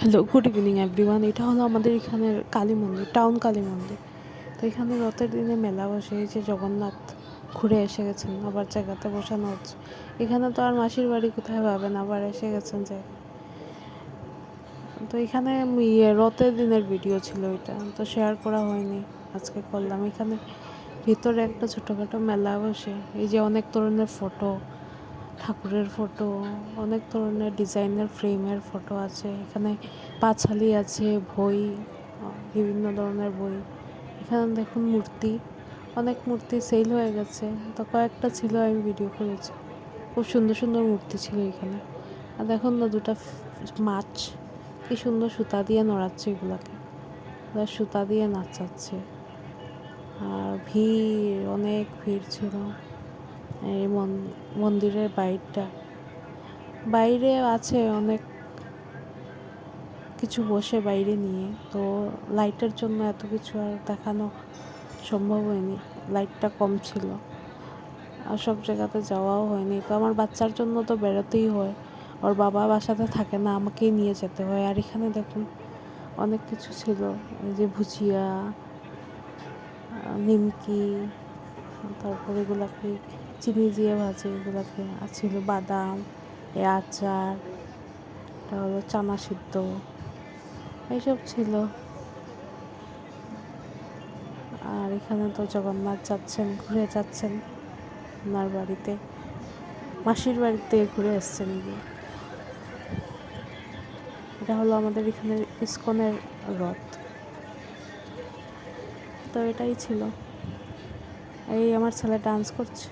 Hello, good evening everyone. এটা হলো আমাদের এখানের কালী মন্দির, টাউন কালী মন্দির। তো এখানে রথের দিনে মেলা বসে। এই যে জগন্নাথ ঘুরে এসে গেছেন, আবার জায়গাতে বসানো হচ্ছে। এখানে তো আর মাসির বাড়ি কোথায় পাবেন, আবার এসে গেছেন জায়গায়। তো এখানে রথের দিনের ভিডিও ছিল, এটা তো শেয়ার করা হয়নি, আজকে করলাম। এখানে ভিতরে একটা ছোটোখাটো মেলা বসে। এই যে অনেক ধরনের ফটো, ঠাকুরের ফটো, অনেক ধরনের ডিজাইনের ফ্রেমের ফটো আছে। এখানে পাঁচালি আছে, বই, বিভিন্ন ধরনের বই। এখানে দেখুন মূর্তি, অনেক মূর্তি সেল হয়ে গেছে, তো কয়েকটা ছিল, আমি ভিডিও করেছি। খুব সুন্দর সুন্দর মূর্তি ছিল এখানে। আর দেখুন না, দুটা মাছ কি সুন্দর সুতা দিয়ে নড়াচ্ছে, এগুলাকে সুতা দিয়ে নাচাচ্ছে। আর ভিড়, অনেক ভিড় ছিল। এই মন্দিরের বাইরে আছে অনেক কিছু বসে বাইরে নিয়ে, তো লাইটের জন্য এত কিছু আর দেখানো সম্ভব হয়নি, লাইটটা কম ছিল, আর সব জায়গাতে যাওয়াও হয়নি। তো আমার বাচ্চার জন্য তো বেরোতেই হয়, ওর বাবা বাসাতে থাকে না, আমাকেই নিয়ে যেতে হয়। আর এখানে দেখুন অনেক কিছু ছিল, এই যে ভুজিয়া, নিমকি, তারপরে এগুলাকে চিনি দিয়ে ভাজে, এগুলাকে আর ছিল বাদাম, আচার, এটা হলো চানা সিদ্ধ, এইসব ছিল। আর এখানে তো জগন্নাথ যাচ্ছেন, ঘুরে যাচ্ছেন ওনার বাড়িতে, মাসির বাড়িতে ঘুরে এসছেন গিয়ে। এটা হলো আমাদের এখানে ইসকনের রথ। তো এটাই ছিল। এই আমার ছেলে ডান্স করছে।